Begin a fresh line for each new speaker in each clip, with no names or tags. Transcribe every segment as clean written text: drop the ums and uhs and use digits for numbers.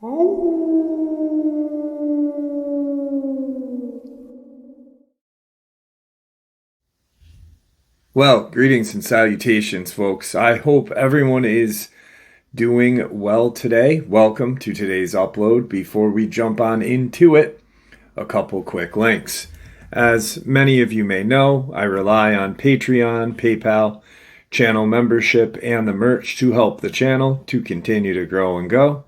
Well, greetings and salutations, folks. I hope everyone is doing well today. Welcome to today's upload. Before we jump on into it, a couple quick links. As many of you may know, I rely on Patreon, PayPal, channel membership, and the merch to help the channel to continue to grow and go.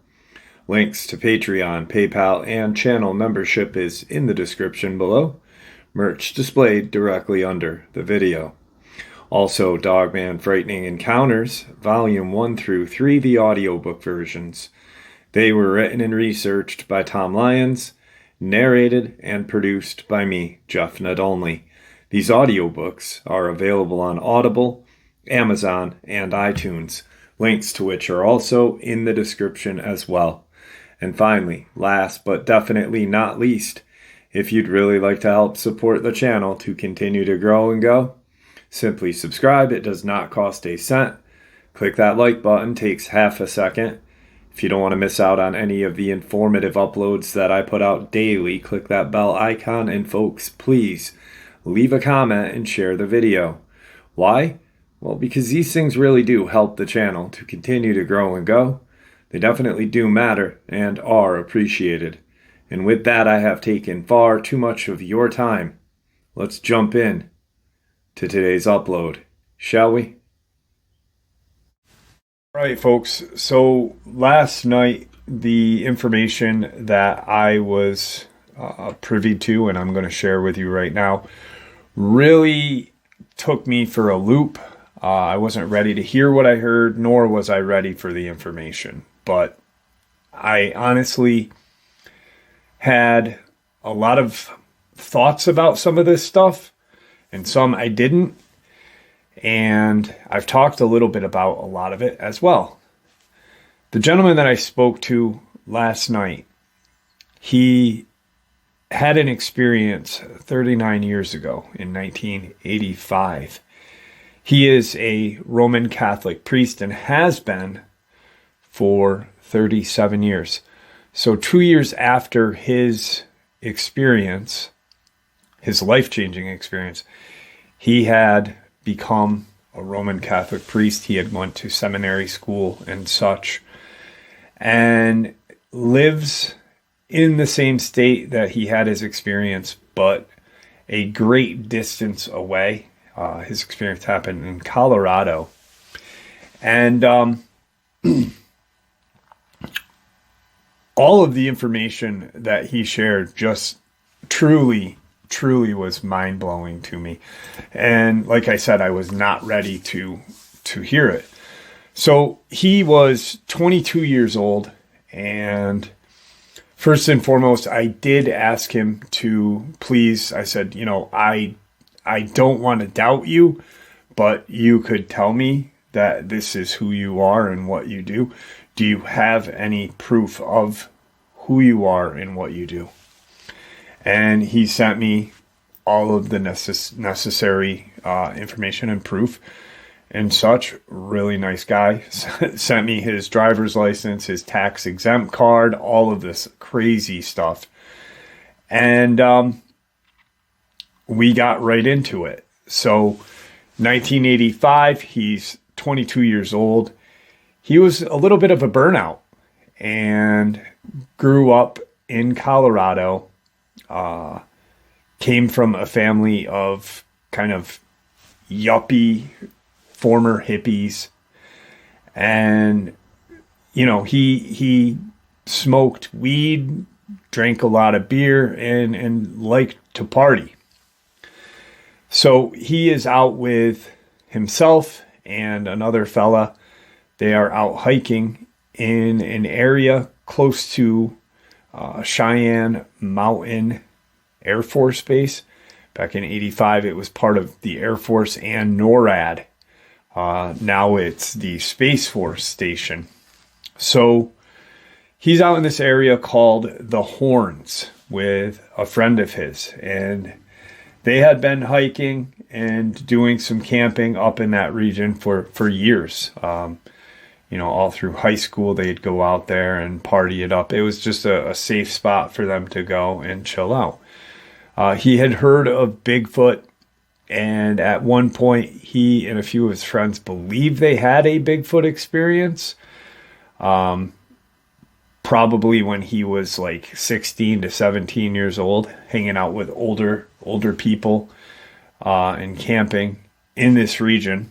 Links to Patreon, PayPal, and channel membership is in the description below. Merch displayed directly under the video. Also, Dogman Frightening Encounters, Volume 1 through 3, the audiobook versions. They were written and researched by Tom Lyons, narrated and produced by me, Jeff Nadolny. These audiobooks are available on Audible, Amazon, and iTunes, links to which are also in the description as well. And finally, last but definitely not least, if you'd really like to help support the channel to continue to grow and go, simply subscribe. It does not cost a cent. Click that like button, takes half a second. If you don't want to miss out on any of the informative uploads that I put out daily, click that bell icon, and folks, please leave a comment and share the video. Why? Well, because these things really do help the channel to continue to grow and go. They definitely do matter and are appreciated. And with that, I have taken far too much of your time. Let's jump in to today's upload, shall we? All right, folks. So last night, the information that I was privy to, and I'm going to share with you right now, really took me for a loop. I wasn't ready to hear what I heard, nor was I ready for the information. But I honestly had a lot of thoughts about some of this stuff, and some I didn't. And I've talked a little bit about a lot of it as well. The gentleman that I spoke to last night, he had an experience 39 years ago in 1985. He is a Roman Catholic priest and has been for 37 years. So 2 years after his experience, his life-changing experience, he had become a Roman Catholic priest. He had went to seminary school and such, and lives in the same state that he had his experience, but a great distance away. His experience happened in Colorado. And all of the information that he shared just truly was mind-blowing to me. And like I said, I was not ready to hear it. So he was 22 years old, and first and foremost, I did ask him to please, I said, I don't want to doubt you, but you could tell me that this is who you are and what you do. Do you have any proof of who you are and what you do? And he sent me all of the necessary information and proof and such. Really nice guy. Sent me his driver's license, his tax exempt card, all of this crazy stuff. And we got right into it. So 1985, he's 22 years old. He was a little bit of a burnout and grew up in Colorado. Came from a family of kind of yuppie former hippies. And, he smoked weed, drank a lot of beer, and liked to party. So he is out with himself and another fella. They are out hiking in an area close to Cheyenne Mountain Air Force Base. Back in 85, it was part of the Air Force and NORAD. Now it's the Space Force Station. So he's out in this area called the Horns with a friend of his. And they had been hiking and doing some camping up in that region for years. all through high school, they'd go out there and party it up. It was just a safe spot for them to go and chill out. He had heard of Bigfoot, and at one point, he and a few of his friends believed they had a Bigfoot experience. Probably when he was like 16 to 17 years old, hanging out with older people and camping in this region.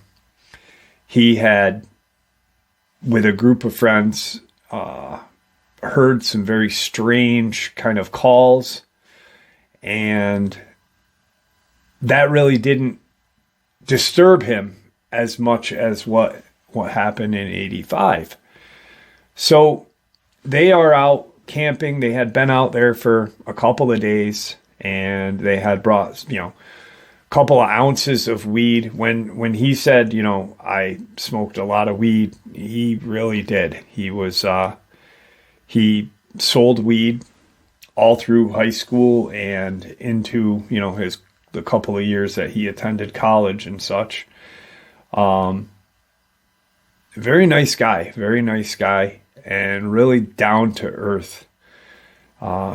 He had, with a group of friends, heard some very strange kind of calls, and that really didn't disturb him as much as what happened in 85. So they are out camping. They had been out there for a couple of days, and they had brought, a couple of ounces of weed. When he said, I smoked a lot of weed, he really did. He sold weed all through high school and into, the couple of years that he attended college and such. Very nice guy, and really down to earth.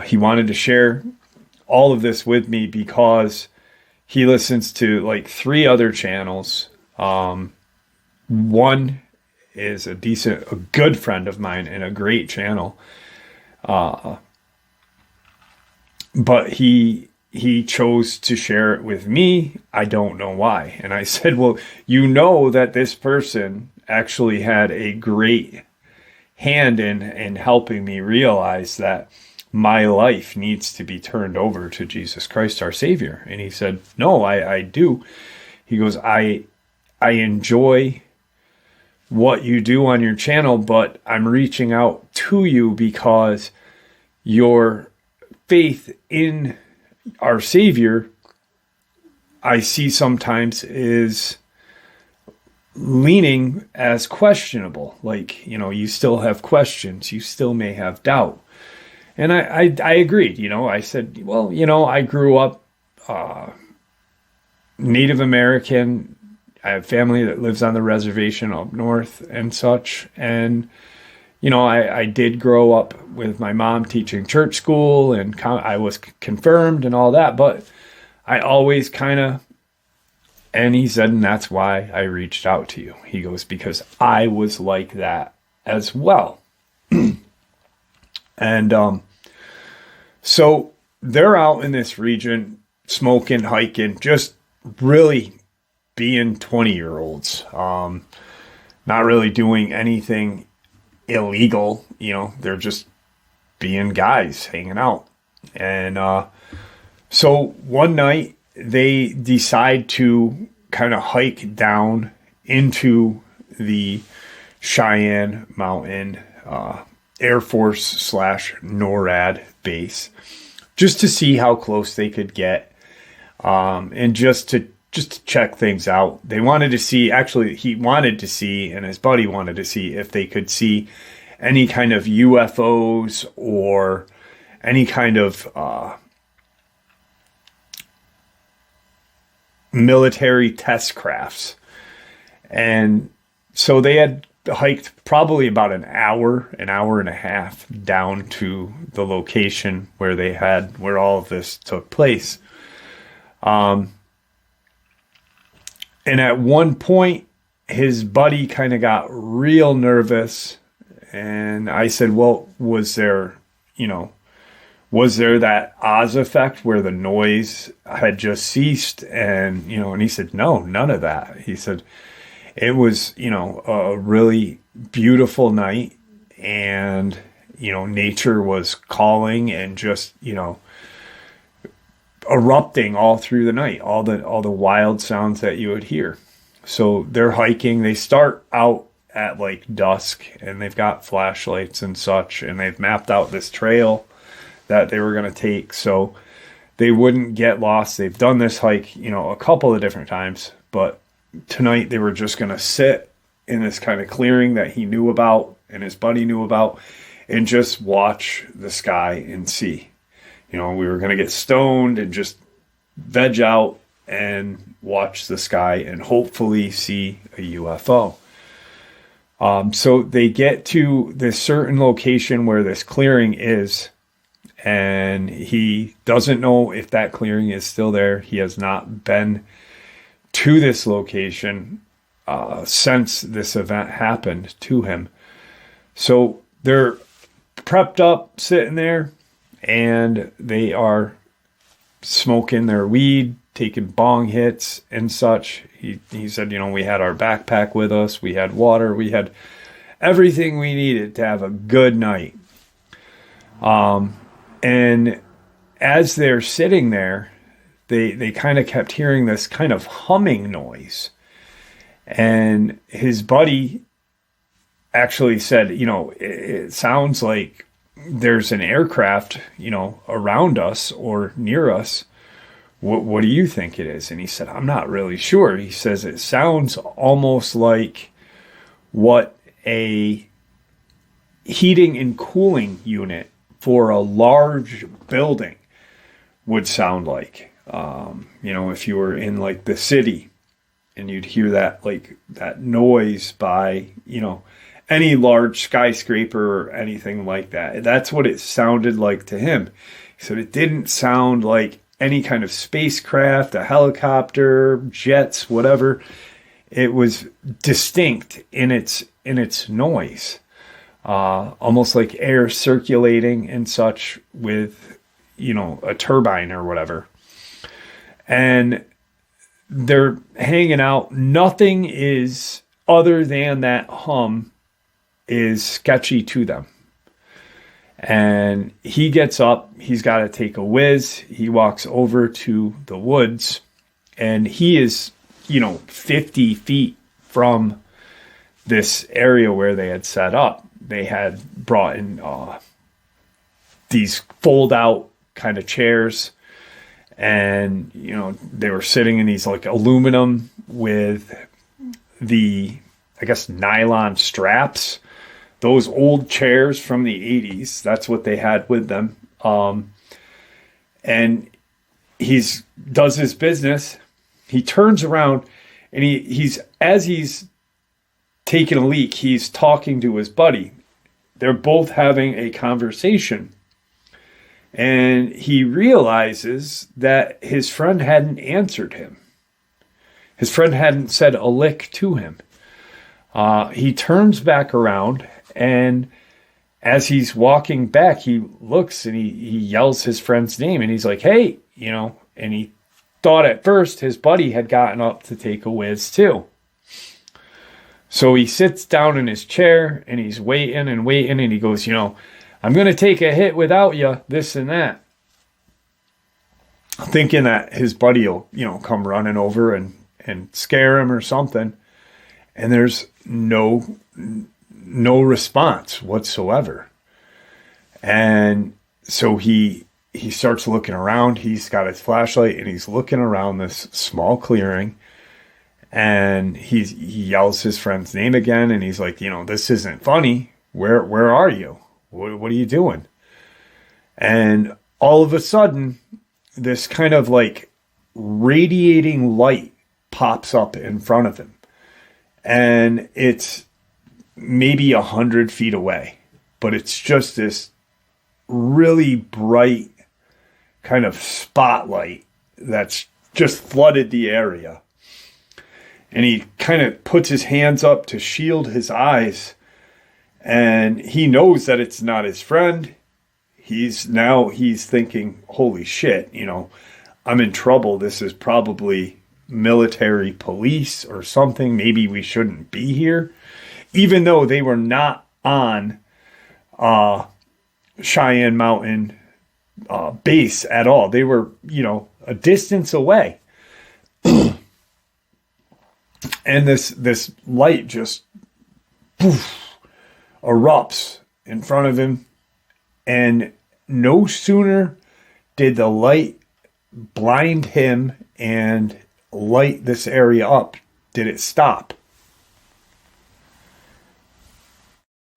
He wanted to share all of this with me because he listens to like 3 other channels. One is a good friend of mine and a great channel. But he chose to share it with me. I don't know why. And I said, well, that this person actually had a great hand in helping me realize that my life needs to be turned over to Jesus Christ, our Savior. And he said, no, I do. He goes, I enjoy what you do on your channel, but I'm reaching out to you because your faith in our Savior, I see sometimes is leaning as questionable. Like, you still have questions. You still may have doubt. And I agreed. I said, well, I grew up Native American. I have family that lives on the reservation up north and such. And, I did grow up with my mom teaching church school, and I was confirmed and all that. But I always and he said, and that's why I reached out to you. He goes, because I was like that as well. And so they're out in this region, smoking, hiking, just really being 20-year-olds, not really doing anything illegal. They're just being guys hanging out. And so one night they decide to kind of hike down into the Cheyenne Mountain Air Force / NORAD base, just to see how close they could get, and just to check things out. They wanted to see, actually, he wanted to see, and his buddy wanted to see if they could see any kind of UFOs or any kind of military test crafts. And so they had hiked probably about an hour and a half down to the location where all of this took place. And at one point, his buddy kind of got real nervous. And I said, well, was there that Oz effect where the noise had just ceased? And, and he said, no, none of that. He said, it was, a really beautiful night, and, nature was calling and just, erupting all through the night, all the wild sounds that you would hear. So they're hiking. They start out at like dusk, and they've got flashlights and such, and they've mapped out this trail that they were going to take so they wouldn't get lost. They've done this hike, a couple of different times, but tonight they were just going to sit in this kind of clearing that he knew about and his buddy knew about, and just watch the sky and see. We were going to get stoned and just veg out and watch the sky and hopefully see a UFO. So they get to this certain location where this clearing is, and he doesn't know if that clearing is still there. He has not been to this location since this event happened to him. So they're prepped up, sitting there, and they are smoking their weed, taking bong hits and such. He said, we had our backpack with us, we had water, we had everything we needed to have a good night. And as they're sitting there, they kind of kept hearing this kind of humming noise. And his buddy actually said, it sounds like there's an aircraft, around us or near us. What do you think it is? And he said, I'm not really sure. He says, it sounds almost like what a heating and cooling unit for a large building would sound like. If you were in like the city and you'd hear that noise by, any large skyscraper or anything like that. That's what it sounded like to him. He said it didn't sound like any kind of spacecraft, a helicopter, jets, whatever. It was distinct in its noise, almost like air circulating and such with, a turbine or whatever. And they're hanging out. Nothing is other than that hum is sketchy to them. And he gets up, he's got to take a whiz. He walks over to the woods, and he is, 50 feet from this area where they had set up. They had brought in these fold out kind of chairs, and, they were sitting in these like aluminum with the, I guess, nylon straps. Those old chairs from the 80s, that's what they had with them. And does his business. He turns around, and as he's taking a leak, he's talking to his buddy. They're both having a conversation. And he realizes that his friend hadn't answered him. His friend hadn't said a lick to him. He turns back around, and as he's walking back, he looks and he yells his friend's name, and he's like, hey, and he thought at first his buddy had gotten up to take a whiz too. So he sits down in his chair, and he's waiting, and he goes, I'm going to take a hit without you, this and that. Thinking that his buddy will, come running over and scare him or something. And there's no response whatsoever. And so he starts looking around. He's got his flashlight, and he's looking around this small clearing, and he yells his friend's name again, and he's like, this isn't funny. Where are you? What are you doing? And all of a sudden, this kind of like radiating light pops up in front of him. And it's maybe 100 feet away, but it's just this really bright kind of spotlight that's just flooded the area. And he kind of puts his hands up to shield his eyes, and he knows that it's not his friend. He's thinking, holy shit, I'm in trouble. This is probably military police or something. Maybe we shouldn't be here. Even though they were not on Cheyenne Mountain base at all. They were, a distance away. And this light just erupts in front of him. And no sooner did the light blind him and light this area up did it stop.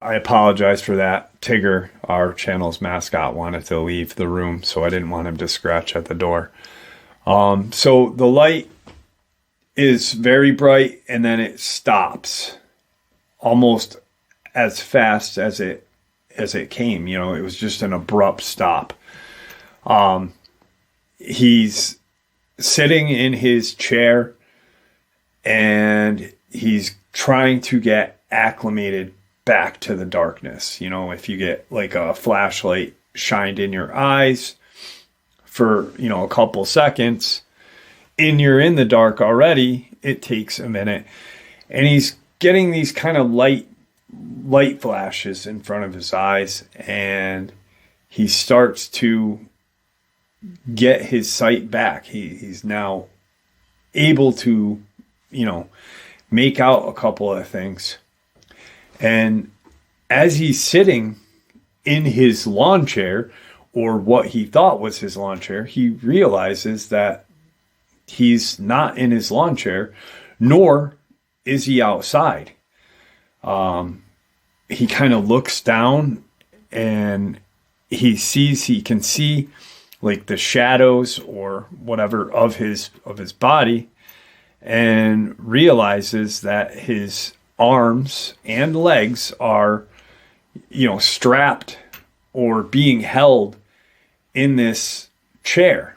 I apologize for that. Tigger, our channel's mascot, wanted to leave the room, so I didn't want him to scratch at the door. So the light is very bright, and then it stops. almost as fast as it came. You know, it was just an abrupt stop. He's sitting in his chair and he's trying to get acclimated back to the darkness. You know, if you get like a flashlight shined in your eyes for, you know, a couple seconds and you're in the dark already, it takes a minute. And he's getting these kind of light flashes in front of his eyes, and he starts to get his sight back. He's now able to, you know, make out a couple of things. And as he's sitting in his lawn chair, or what he thought was his lawn chair, he realizes that he's not in his lawn chair, nor is he outside. He kind of looks down and he can see like the shadows or whatever of his body, and realizes that his arms and legs are, you know, strapped or being held in this chair.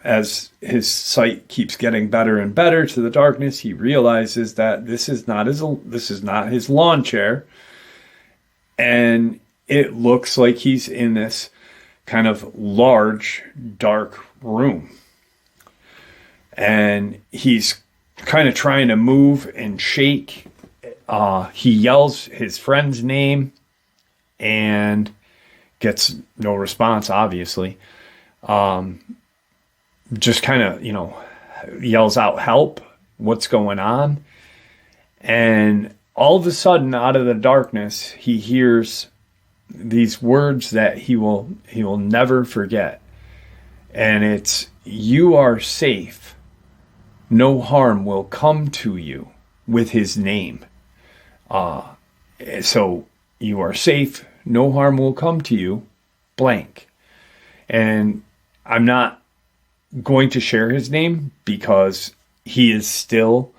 As his sight keeps getting better and better to the darkness, he realizes that this is not his lawn chair, and it looks like he's in this kind of large, dark room. And he's kind of trying to move and shake. He yells his friend's name and gets no response, obviously. Just kind of, you know, yells out, "Help, what's going on?" And all of a sudden, out of the darkness, he hears these words that he will never forget. And it's, "You are safe. No harm will come to you," with his name. So you are safe. No harm will come to you, blank. And I'm not going to share his name because he is still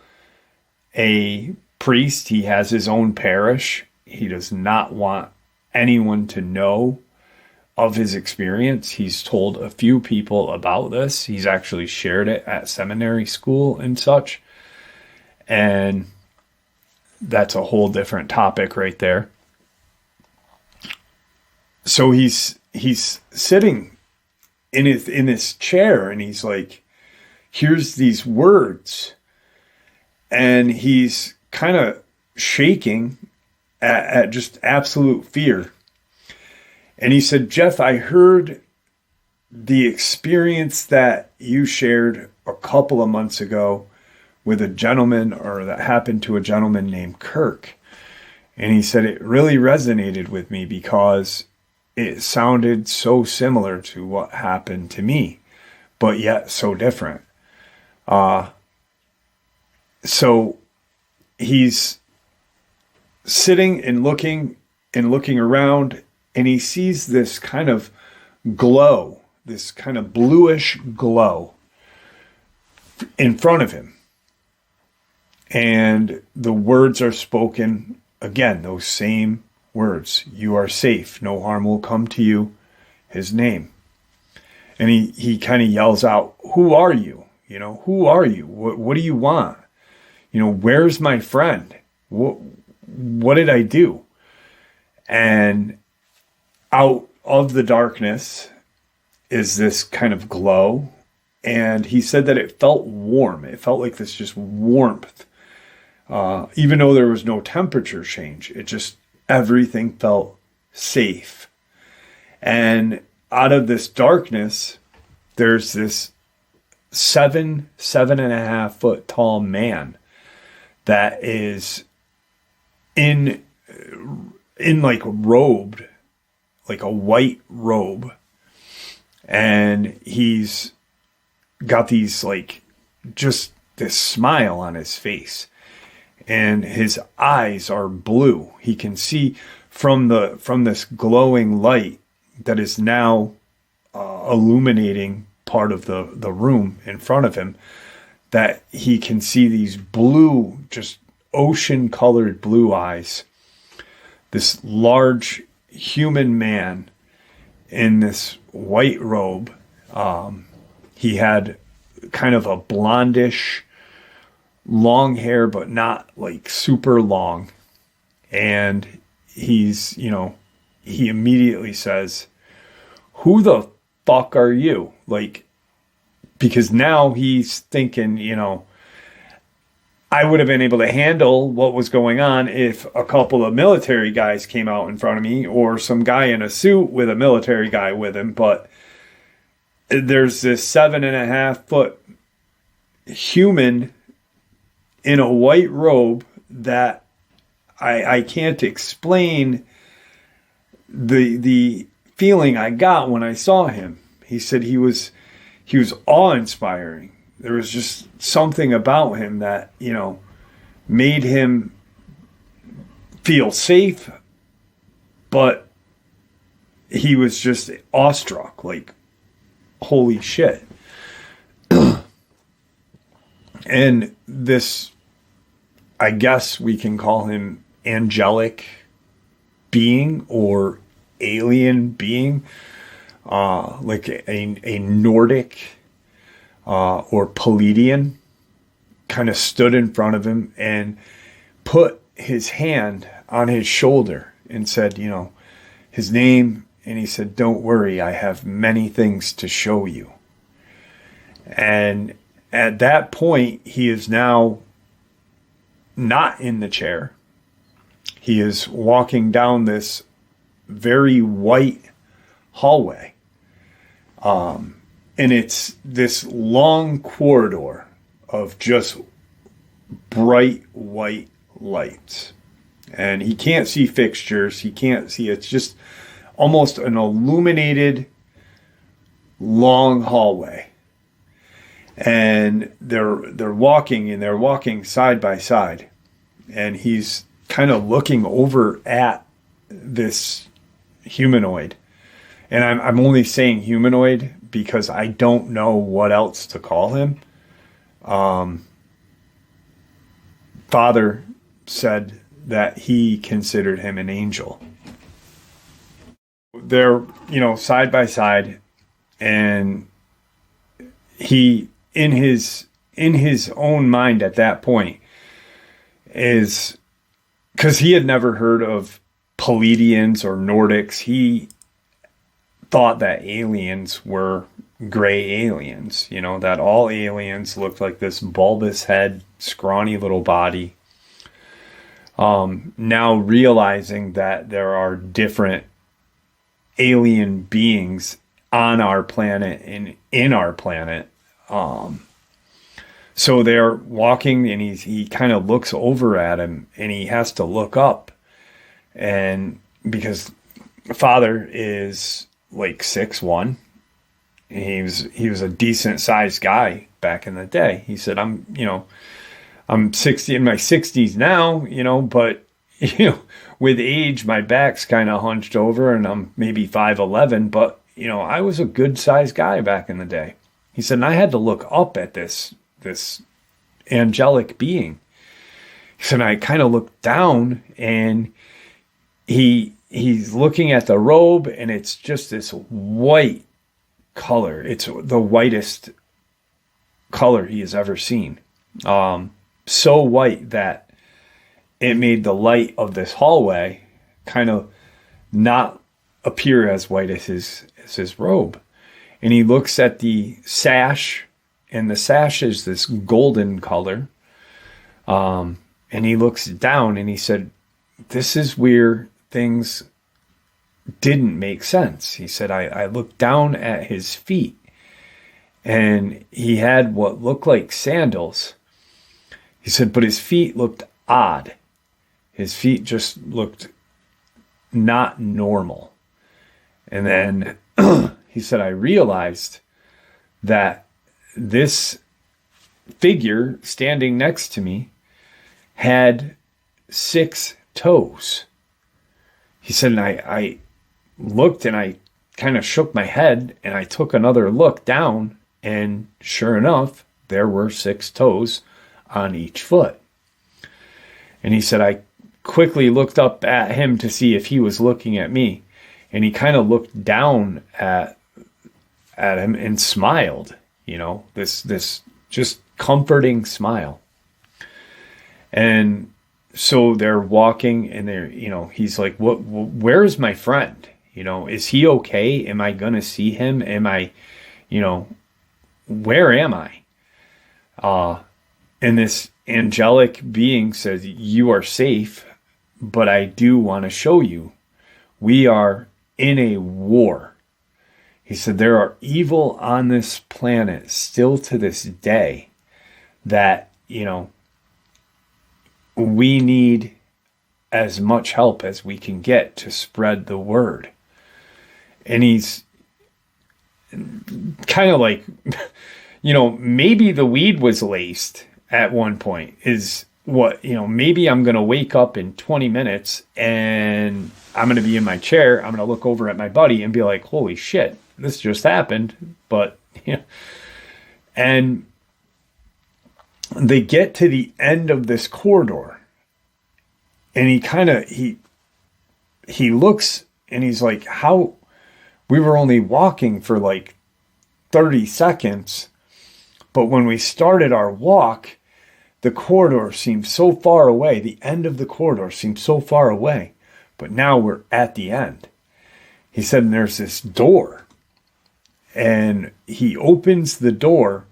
a priest. He has his own parish. He does not want anyone to know of his experience. He's told a few people about this. He's actually shared it at seminary school and such. And that's a whole different topic right there. So he's sitting in this chair, and he's like, here's these words, and he's kind of shaking at just absolute fear. And he said, "Jeff, I heard the experience that you shared a couple of months ago with a gentleman, or that happened to a gentleman named Kirk." And he said, "It really resonated with me because it sounded so similar to what happened to me, but yet so different." So he's sitting and looking around, and he sees this kind of glow, this kind of bluish glow in front of him. And the words are spoken again, those same words. "You are safe. No harm will come to you," his name. And he kind of yells out, "Who are you? You know, who are you? What do you want? You know, where's my friend? What did I do?" And out of the darkness is this kind of glow. And he said that it felt warm. It felt like this just warmth. Even though there was no temperature change, everything felt safe. And out of this darkness, there's this 7.5 foot tall man that is in like robed, like a white robe. And he's got these like just this smile on his face. And his eyes are blue. He can see from this glowing light that is now illuminating part of the room in front of him, that he can see these blue, just ocean-colored blue eyes. This large human man in this white robe. He had kind of a blondish, long hair, but not like super long. And he's, he immediately says, "Who the fuck are you?" Like, because now he's thinking, I would have been able to handle what was going on if a couple of military guys came out in front of me, or some guy in a suit with a military guy with him. But there's this 7.5-foot human in a white robe that I can't explain the feeling I got when I saw him. He said he was awe-inspiring. There was just something about him that, made him feel safe, but he was just awestruck, like, holy shit. And this, I guess we can call him angelic being or alien being, like a Nordic or Palladian, kind of stood in front of him and put his hand on his shoulder and said, his name. And he said, "Don't worry, I have many things to show you." And at that point, he is now not in the chair. He is walking down this very white hallway. And it's this long corridor of just bright white lights. And he can't see fixtures. He can't see, it's just almost an illuminated long hallway. And they're walking side by side. And he's kind of looking over at this humanoid. And I'm only saying humanoid because I don't know what else to call him. Father said that he considered him an angel. They're, side by side, and he, in his own mind at that point, is, because he had never heard of Palladians or Nordics, he thought that aliens were gray aliens, that all aliens looked like this bulbous head, scrawny little body. Now realizing that there are different alien beings on our planet and in our planet. So they're walking, and he kind of looks over at him, and he has to look up. And because Father is like 6'1", he was a decent sized guy back in the day. He said, I'm 60 in my 60s now, but with age, my back's kind of hunched over, and I'm maybe 5'11", but I was a good sized guy back in the day. He said, and I had to look up at this angelic being. He said, I kind of looked down, and he's looking at the robe, and it's just this white color. It's the whitest color he has ever seen. So white that it made the light of this hallway kind of not appear as white as his robe. And he looks at the sash, and the sash is this golden color. And he looks down, and he said, this is where things didn't make sense. He said, I looked down at his feet, and he had what looked like sandals. He said, but his feet looked odd. His feet just looked not normal. And then he said, I realized that this figure standing next to me had 6 toes. He said, and I looked, and I kind of shook my head, and I took another look down, and sure enough, there were 6 toes on each foot. And he said, I quickly looked up at him to see if he was looking at me. And he kind of looked down at him and smiled, this just comforting smile. And so they're walking and he's like, where's my friend? Is he okay? Am I going to see him? Am I, where am I? And this angelic being says, you are safe, but I do want to show you. We are in a war. He said, there are evil on this planet still to this day that, we need as much help as we can get to spread the word. And he's kind of like, maybe the weed was laced at one point is what, maybe I'm going to wake up in 20 minutes and I'm going to be in my chair. I'm going to look over at my buddy and be like, holy shit, this just happened. But, and they get to the end of this corridor and he looks and he's like, how we were only walking for like 30 seconds. But when we started our walk, the corridor seemed so far away. The end of the corridor seemed so far away. But now we're at the end. He said, and there's this door. And he opens the door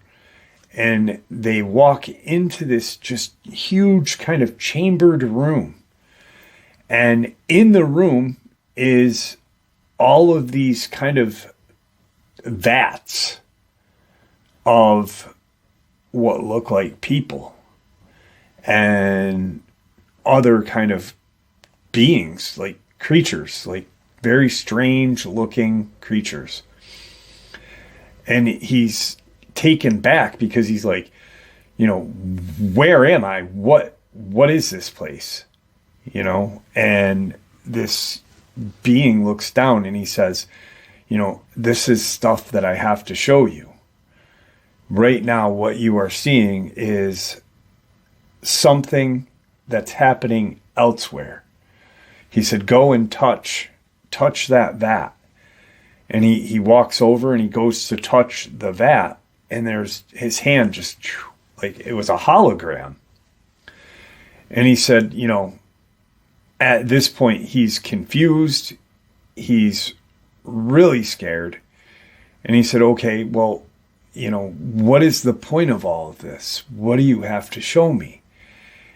and they walk into this just huge kind of chambered room. And in the room is all of these kind of vats of what look like people and other kind of beings, like creatures, like very strange looking creatures. And he's taken back because he's like, where am I? What is this place? And this being looks down and he says, this is stuff that I have to show you. Right now, what you are seeing is something that's happening elsewhere. He said, go and touch that vat. And he walks over and he goes to touch the vat. And there's his hand just like it was a hologram. And he said, at this point, he's confused. He's really scared. And he said, okay, well, what is the point of all of this? What do you have to show me?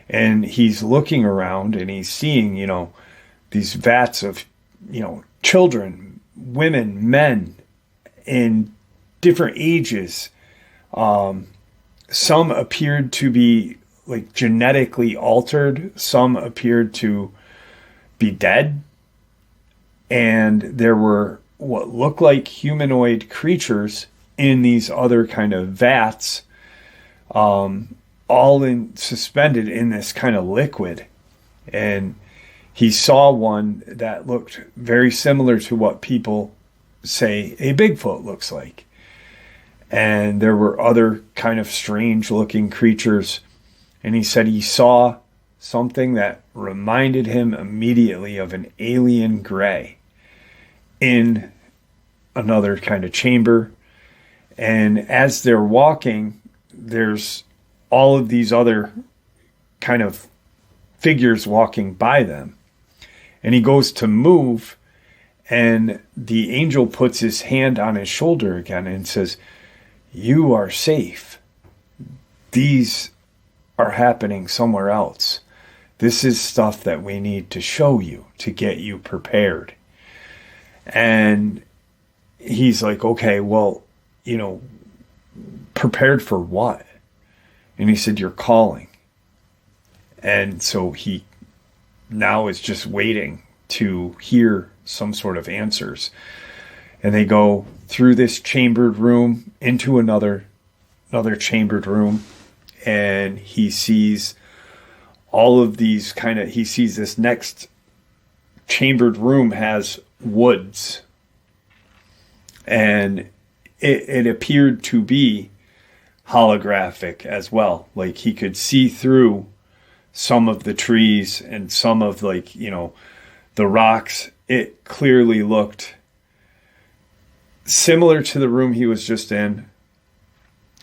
And he's looking around and he's seeing, these vats of, children, women, men in different ages. Some appeared to be like genetically altered. Some appeared to be dead. And there were what looked like humanoid creatures in these other kind of vats, all suspended in this kind of liquid. And he saw one that looked very similar to what people say a Bigfoot looks like. And there were other kind of strange looking creatures. And he said he saw something that reminded him immediately of an alien gray in another kind of chamber. And as they're walking, there's all of these other kind of figures walking by them. And he goes to move, and the angel puts his hand on his shoulder again and says, you are safe. These are happening somewhere else. This is stuff that we need to show you to get you prepared. And he's like, okay, well, prepared for what? And he said, you're calling. And so he now is just waiting to hear some sort of answers. And they go through this chambered room into another chambered room. And he sees all of these he sees this next chambered room has woods. And it appeared to be holographic as well. Like he could see through some of the trees and some of the rocks, it clearly looked similar to the room he was just in,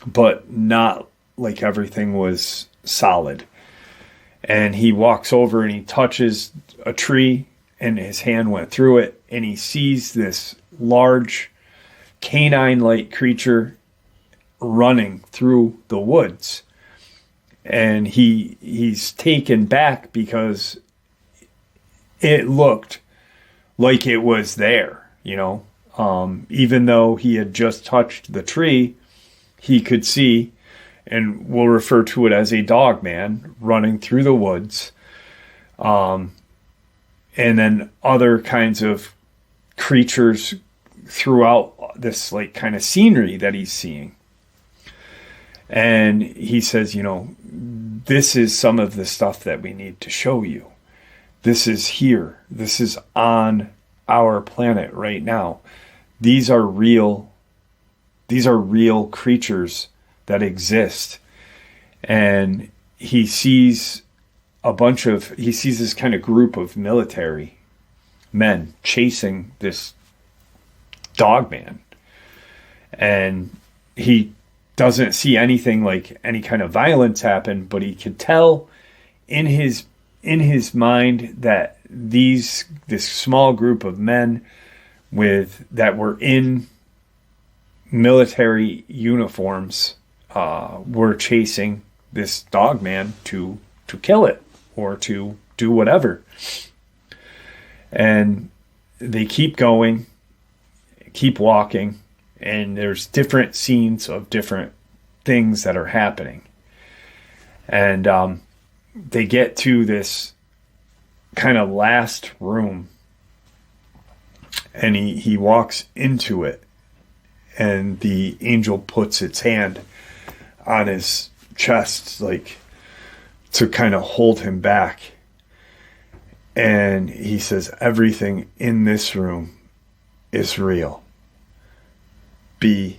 but not like everything was solid. And he walks over and he touches a tree, and his hand went through it, and he sees this large canine-like creature running through the woods. And he's taken back because it looked like it was there, even though he had just touched the tree, he could see, and we'll refer to it as a Dogman running through the woods. And then other kinds of creatures throughout this kind of scenery that he's seeing. And he says, this is some of the stuff that we need to show you. This is here. This is on our planet right now. These are real creatures that exist. And he sees this kind of group of military men chasing this Dogman. And he doesn't see anything like any kind of violence happen, but he could tell in his mind that this small group of men that were in military uniforms were chasing this Dogman to kill it or to do whatever. And they keep going, keep walking, and there's different scenes of different things that are happening. And they get to this kind of last room, and he walks into it, and the angel puts its hand on his chest, to kind of hold him back. And he says, everything in this room is real. Be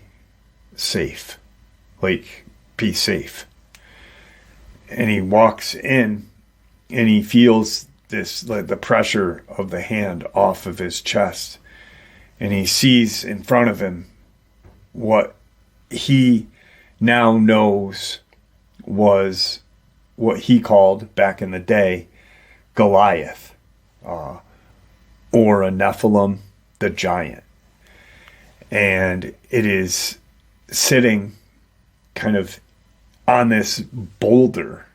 safe. Be safe. And he walks in, and he feels this, the pressure of the hand off of his chest. And he sees in front of him what he now knows was what he called back in the day Goliath, or a Nephilim, the giant. And it is sitting kind of on this boulder,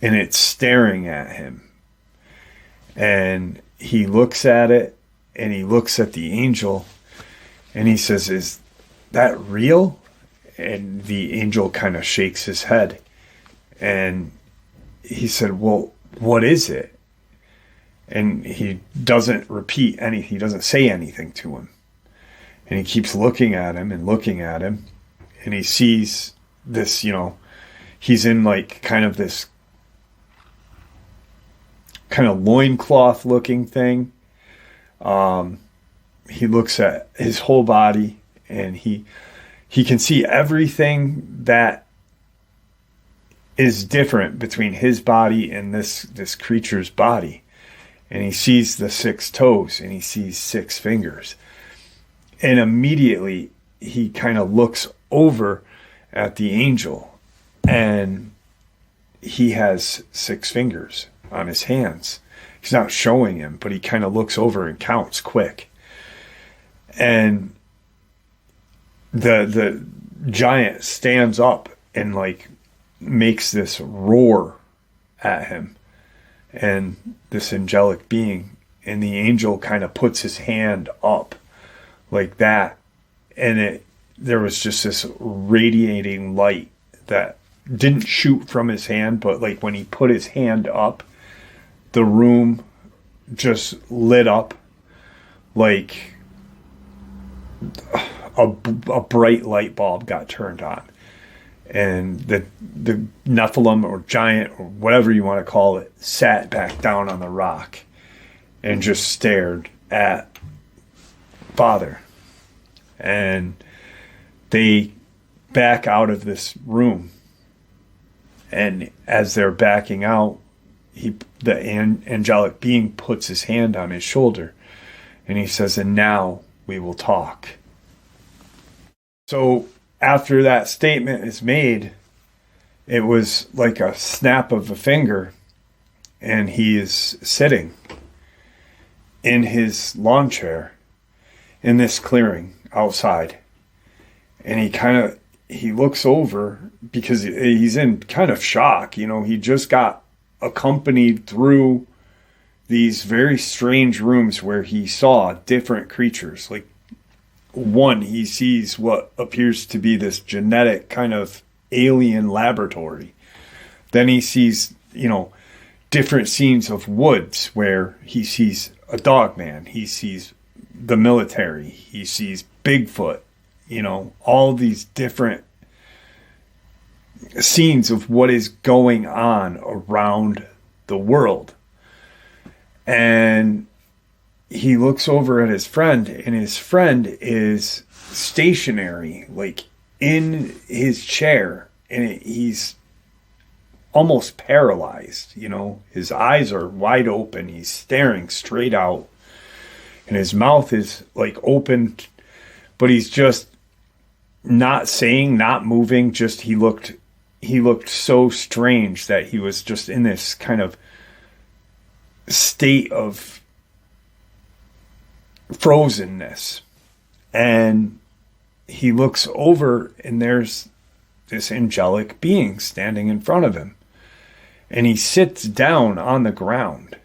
and it's staring at him. And he looks at it, and he looks at the angel, and he says, "Is that real?" And the angel kind of shakes his head. And he said, "Well, what is it?" And he doesn't repeat anything. He doesn't say anything to him. And he keeps looking at him and looking at him. And he sees this, he's in kind of this kind of loincloth looking thing. He looks at his whole body, and he can see everything that is different between his body and this creature's body. And he sees the 6 toes, and he sees 6 fingers. And immediately he kind of looks over at the angel, and he has 6 fingers on his hands. He's not showing him, but he kind of looks over and counts quick. And the giant stands up and makes this roar at him, and this angelic being, and the angel kind of puts his hand up like that, and there was just this radiating light that didn't shoot from his hand, but when he put his hand up, the room just lit up like a bright light bulb got turned on. And the Nephilim or giant or whatever you want to call it sat back down on the rock and just stared at Father. And they back out of this room, and as they're backing out, the angelic being puts his hand on his shoulder, and he says, "And now we will talk." So after that statement is made, it was like a snap of a finger, and he is sitting in his lawn chair in this clearing outside. And he looks over because he's in kind of shock. He just got accompanied through these very strange rooms where he saw different creatures. Like, one, he sees what appears to be this genetic kind of alien laboratory. Then he sees, different scenes of woods where he sees a Dogman. He sees the military. He sees Bigfoot. All these different scenes of what is going on around the world. And he looks over at his friend, and his friend is stationary, like in his chair, and he's almost paralyzed. His eyes are wide open. He's staring straight out, and his mouth is like open, but he's just not saying, not moving. Just he looked so strange that he was just in this kind of state of frozenness. And he looks over, and there's this angelic being standing in front of him, and he sits down on the ground,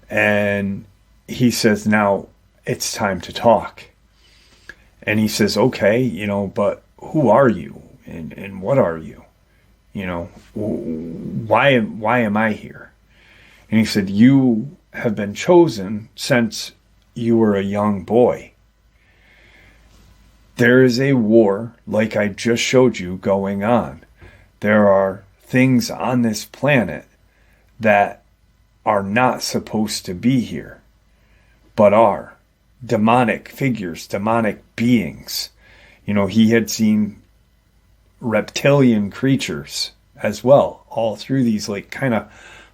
and he says, "Now it's time to talk." And he says, "Okay, but who are you, and what are you? Why am I here?" And he said, "You have been chosen since you were a young boy. There is a war, like I just showed you, going on. There are things on this planet that are not supposed to be here, but are. Demonic figures, demonic beings. He had seen reptilian creatures as well, all through these like kind of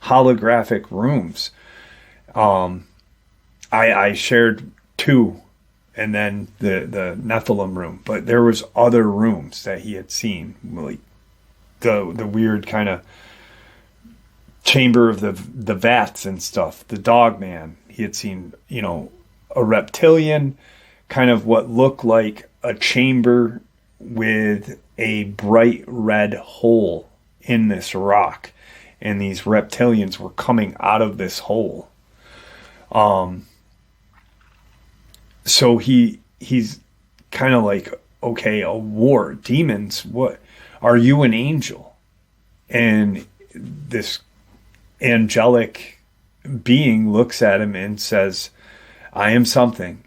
holographic rooms. I shared two, and then the Nephilim room, but there was other rooms that he had seen, like the weird kind of chamber of the vats and stuff. The Dogman, he had seen, a reptilian, kind of what looked like a chamber with a bright red hole in this rock, and these reptilians were coming out of this hole. So he's kind of like, okay, a war, demons, what? Are you an angel? And this angelic being looks at him and says, "I am something."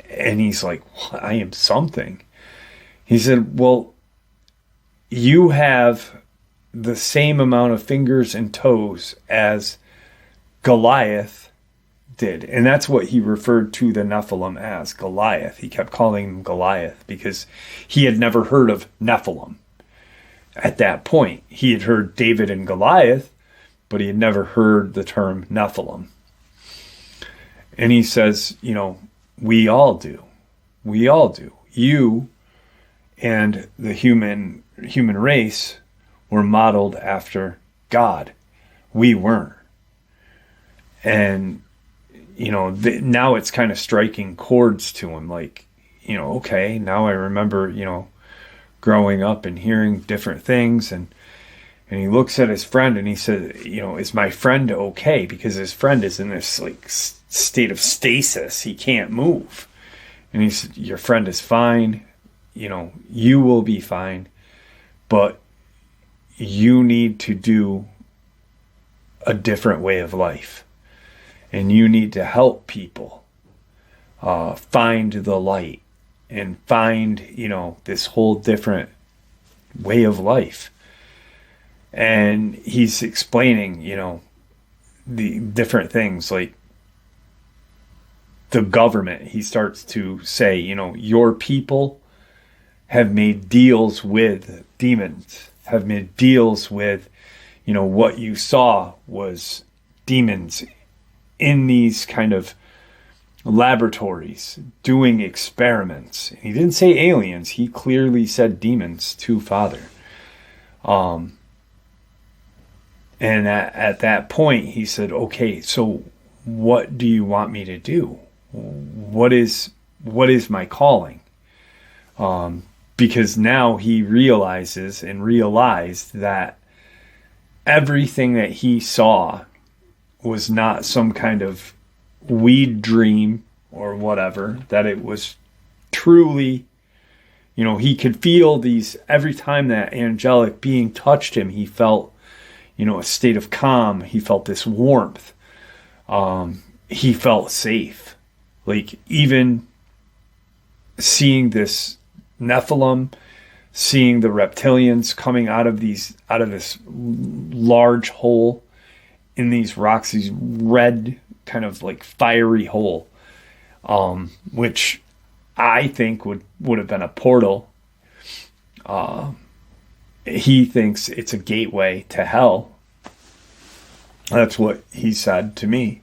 And he's like, "What? I am something?" He said, "Well, you have the same amount of fingers and toes as Goliath did." And that's what he referred to the Nephilim as, Goliath. He kept calling him Goliath because he had never heard of Nephilim. At that point, he had heard David and Goliath, but he had never heard the term Nephilim. And he says, we all do. We all do. You and the human race were modeled after God. We weren't. And, now it's kind of striking chords to him. Like, okay, now I remember, growing up and hearing different things. And he looks at his friend and he said, "Is my friend okay?" Because his friend is in this like state of stasis. He can't move. And he said, "Your friend is fine. You will be fine. But you need to do a different way of life. And you need to help people find the light and find, this whole different way of life." And he's explaining, the different things like the government. He starts to say, your people have made deals with demons have made deals with, what you saw was demons in these kind of laboratories doing experiments. He didn't say aliens. He clearly said demons to Father. And at that point, he said, okay, so what do you want me to do? What is my calling? Because now he realized that everything that he saw was not some kind of weed dream or whatever, that it was truly, he could feel these, every time that angelic being touched him, he felt, a state of calm. He felt this warmth. He felt safe. Like, even seeing this Nephilim, seeing the reptilians coming out of this large hole in these rocks, these red kind of like fiery hole, which I think would have been a portal. He thinks it's a gateway to hell. That's what he said to me.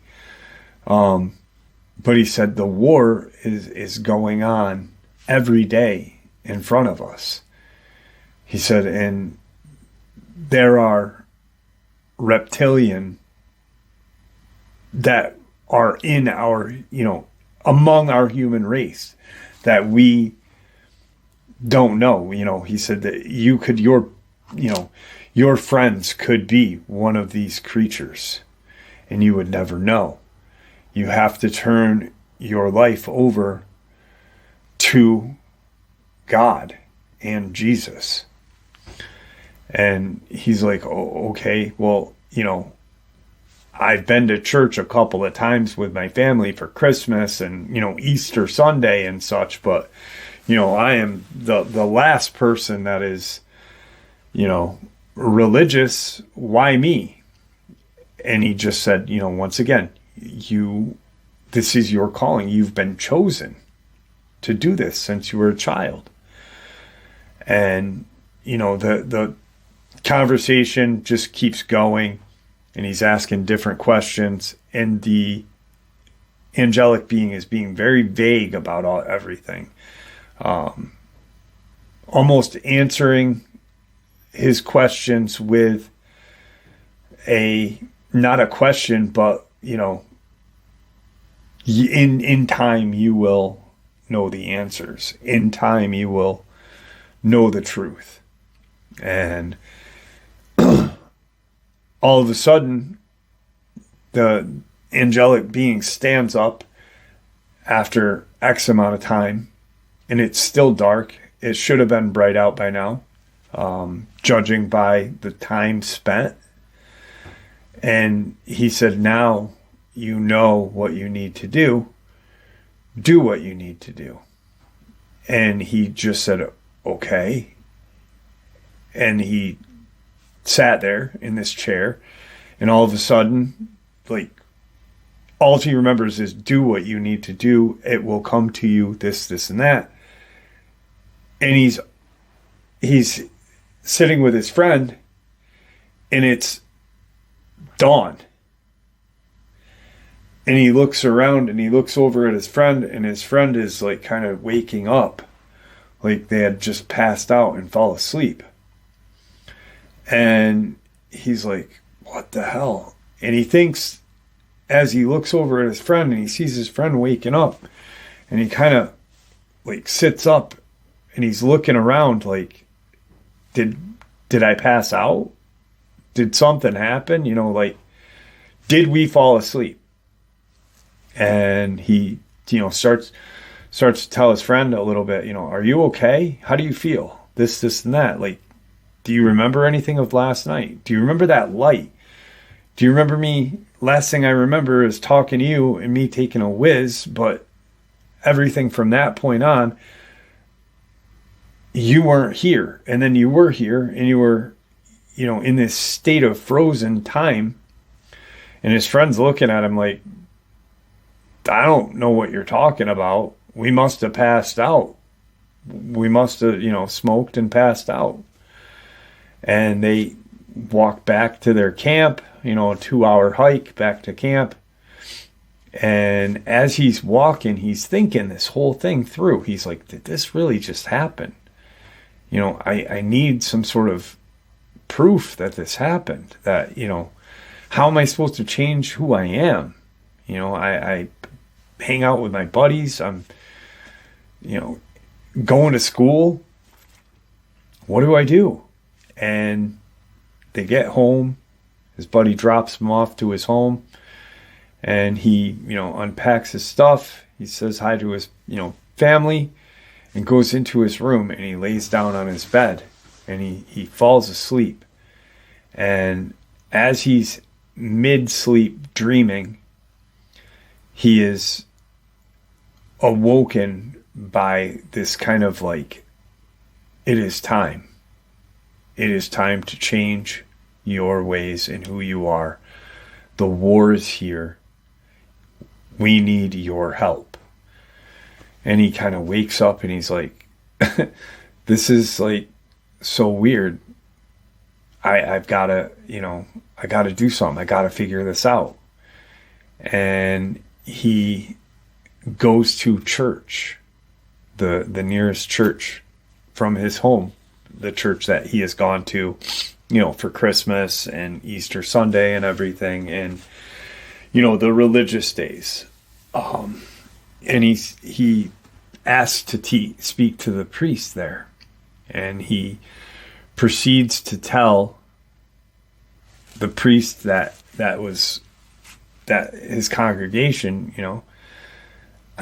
But he said the war is going on every day in front of us. He said, and there are reptilian that are in our, among our human race that we don't know. He said that your friends could be one of these creatures and you would never know. You have to turn your life over to God and Jesus. And he's like, oh, okay, well, I've been to church a couple of times with my family for Christmas and, Easter Sunday and such, but, I am the last person that is, religious. Why me? And he just said, once again, this is your calling. You've been chosen to do this since you were a child. And, the conversation just keeps going, and he's asking different questions, and the angelic being is being very vague about everything. Almost answering his questions with not a question, but, in time you will know the answers. In time you will know the truth. And all of a sudden, the angelic being stands up after X amount of time, and it's still dark. It should have been bright out by now, judging by the time spent. And he said, now you know what you need to do. Do what you need to do. And he just said, okay. And he sat there in this chair, and all of a sudden, like, all he remembers is do what you need to do. It will come to you, this, and that. And he's sitting with his friend, and it's dawn. And he looks around and he looks over at his friend, and his friend is like kind of waking up, like they had just passed out and fall asleep. And he's like, what the hell? And he thinks, as he looks over at his friend and he sees his friend waking up, and he kind of like sits up and he's looking around like, did I pass out? Did something happen? Did we fall asleep? And he, starts to tell his friend a little bit, are you okay? How do you feel? This, and that. Like, do you remember anything of last night? Do you remember that light? Do you remember me? Last thing I remember is talking to you and me taking a whiz, but everything from that point on, you weren't here. And then you were here, and you were, in this state of frozen time. And his friend's looking at him like, I don't know what you're talking about. We must have passed out. We must have, smoked and passed out. And they walk back to their camp, a 2-hour hike back to camp. And as he's walking, he's thinking this whole thing through. He's like, did this really just happen? I need some sort of proof that this happened. That, how am I supposed to change who I am? I hang out with my buddies. I'm, going to school. What do I do? And they get home. His buddy drops him off to his home. And he, unpacks his stuff. He says hi to his, family and goes into his room and he lays down on his bed and he falls asleep. And as he's mid-sleep dreaming, he is awoken by this kind of like, it is time. It is time to change your ways and who you are. The war is here. We need your help. And he kind of wakes up and he's like, this is like so weird. I've got to, I got to do something. I got to figure this out. And he goes to church, the nearest church from his home, the church that he has gone to, for Christmas and Easter Sunday and everything. And, the religious days. And he asked to speak to the priest there. And he proceeds to tell the priest that his congregation,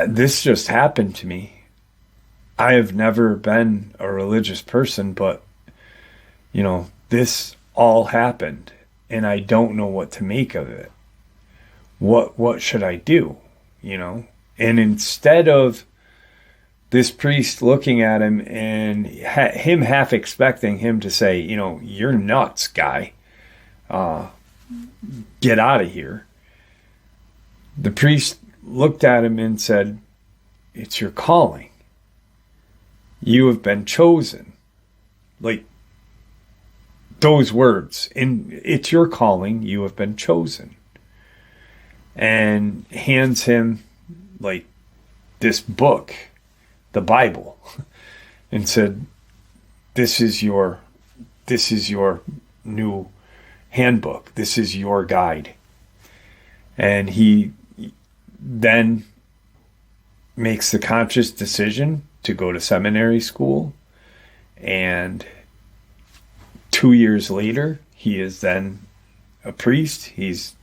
this just happened to me. I have never been a religious person, but, this all happened and I don't know what to make of it. What should I do? And instead of this priest looking at him and him half expecting him to say, you're nuts, guy. Get out of here. The priest looked at him and said, it's your calling. You have been chosen. Like those words. And it's your calling. You have been chosen. And hands him like this book, the Bible, and said, this is your new handbook. This is your guide. And he then makes the conscious decision to go to seminary school. And 2 years later, he is then a priest. He's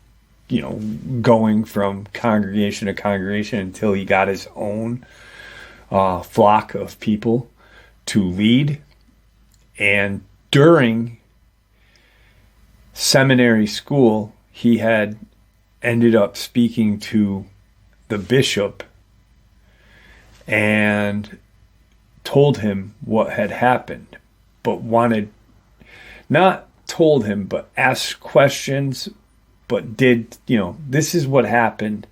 going from congregation to congregation until he got his own flock of people to lead. And during seminary school, he had ended up speaking to the bishop and told him what had happened, but not told him, but asked questions, but did, this is what happened.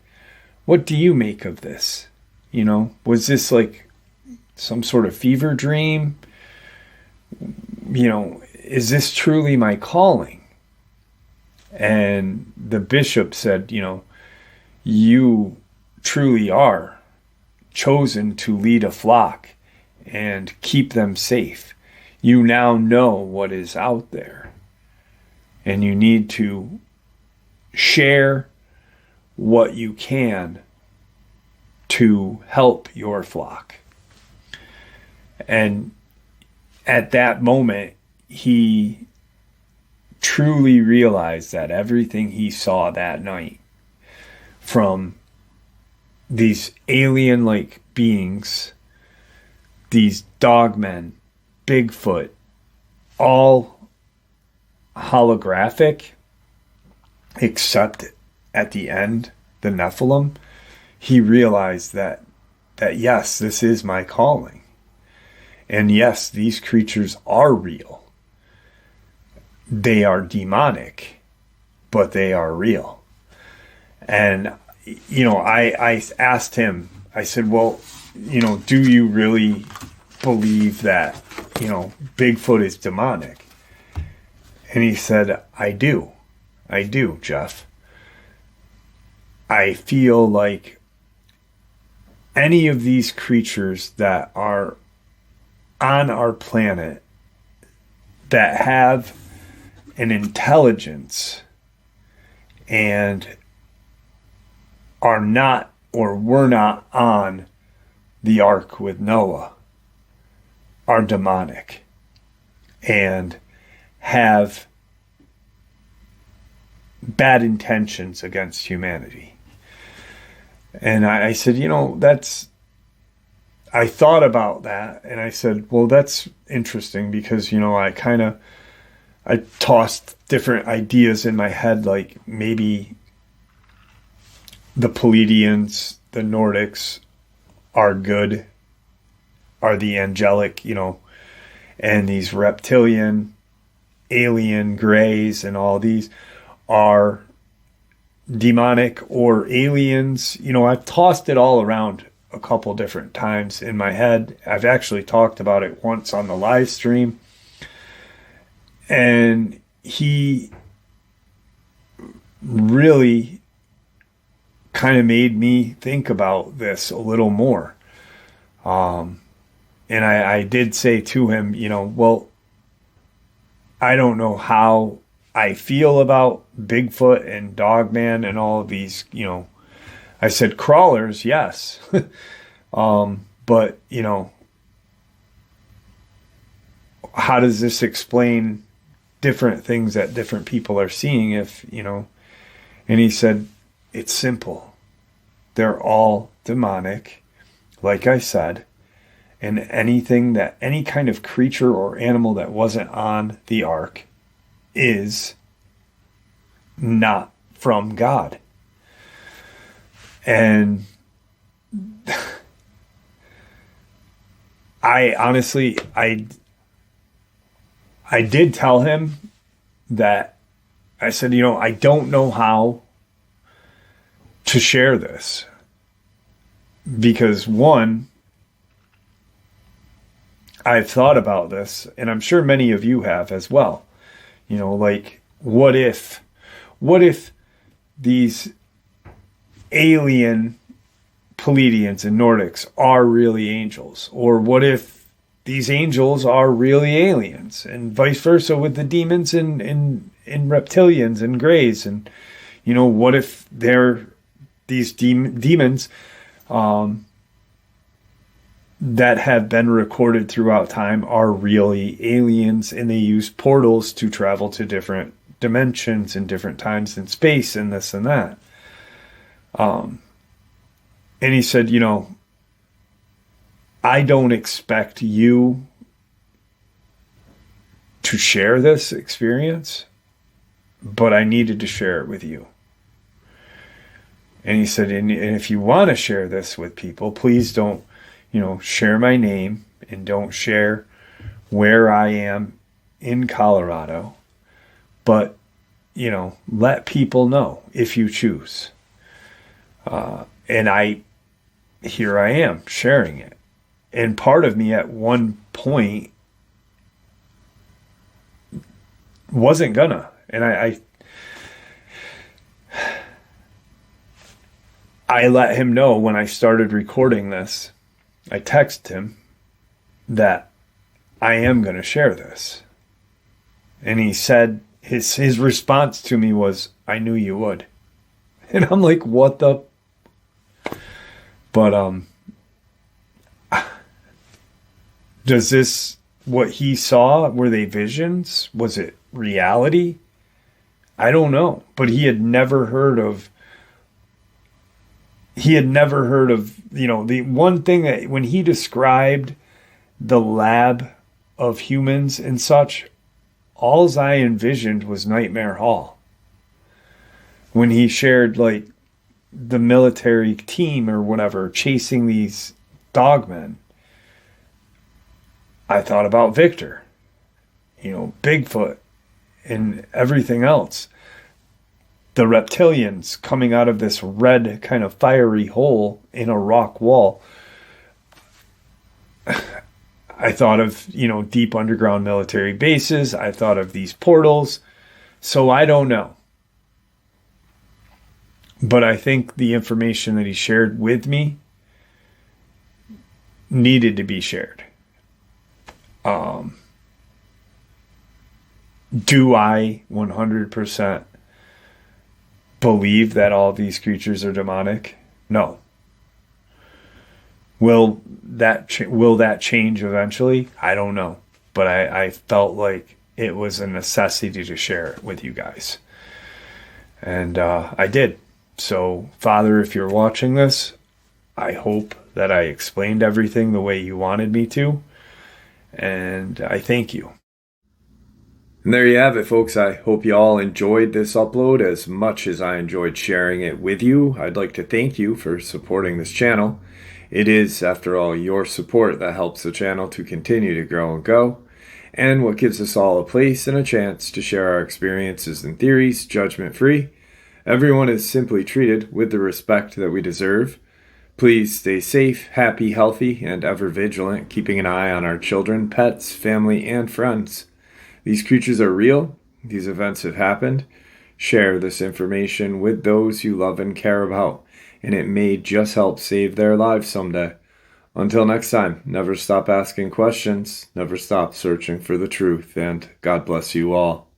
What do you make of this? Was this like some sort of fever dream? Is this truly my calling? And the bishop said, you truly are chosen to lead a flock and keep them safe. You now know what is out there. And you need to share what you can to help your flock. And at that moment, he truly realized that everything he saw that night from these alien-like beings, these dogmen, Bigfoot, all holographic, except at the end, the Nephilim, he realized that yes, this is my calling. And yes, these creatures are real. They are demonic, but they are real. And, I asked him, I said, well, do you really believe that, Bigfoot is demonic? And he said, I do, Jeff. I feel like any of these creatures that are on our planet that have an intelligence and are not or were not on the ark with Noah are demonic and have bad intentions against humanity. And I said, I thought about that, and I said, well, that's interesting because, I tossed different ideas in my head, like maybe the Pleiadians, the Nordics are good, are the angelic, and these reptilian, alien, grays, and all these are demonic or aliens. I've tossed it all around a couple different times in my head. I've actually talked about it once on the live stream. And he really kind of made me think about this a little more. And I did say to him, well, I don't know how I feel about Bigfoot and Dogman and all of these, I said crawlers, yes. But, how does this explain different things that different people are seeing if, and he said, it's simple. They're all demonic, like I said, and any kind of creature or animal that wasn't on the ark is not from God. And I honestly, I did tell him that I said, I don't know how to share this because one, I've thought about this and I'm sure many of you have as well. Like what if these alien Pleiadians and Nordics are really angels? Or what if these angels are really aliens? And vice versa with the demons and reptilians and greys. And, what if they're these demons that have been recorded throughout time are really aliens and they use portals to travel to different dimensions and different times in space and this and that. And he said, I don't expect you to share this experience, but I needed to share it with you. And he said, and if you want to share this with people, please don't, share my name and don't share where I am in Colorado. But, let people know if you choose. And here I am sharing it. And part of me at one point wasn't gonna. And I let him know when I started recording this. I texted him that I am going to share this. And he said, his response to me was, I knew you would. And I'm like, what the? But, does this, what he saw, were they visions? Was it reality? I don't know. But he had never heard of, the one thing that when he described the lab of humans and such, all I envisioned was Nightmare Hall. When he shared like the military team or whatever chasing these dogmen, I thought about Victor, Bigfoot and everything else. The reptilians coming out of this red kind of fiery hole in a rock wall. I thought of, deep underground military bases. I thought of these portals. So I don't know. But I think the information that he shared with me needed to be shared. Do I 100% believe that all these creatures are demonic? No. Will that change eventually? I don't know. But I felt like it was a necessity to share it with you guys. And I did. So, Father, if you're watching this, I hope that I explained everything the way you wanted me to. And I thank you. And there you have it, folks. I hope you all enjoyed this upload as much as I enjoyed sharing it with you. I'd like to thank you for supporting this channel. It is, after all, your support that helps the channel to continue to grow and go, and what gives us all a place and a chance to share our experiences and theories, judgment-free. Everyone is simply treated with the respect that we deserve. Please stay safe, happy, healthy, and ever vigilant, keeping an eye on our children, pets, family, and friends. These creatures are real. These events have happened. Share this information with those you love and care about, and it may just help save their lives someday. Until next time, never stop asking questions, never stop searching for the truth, and God bless you all.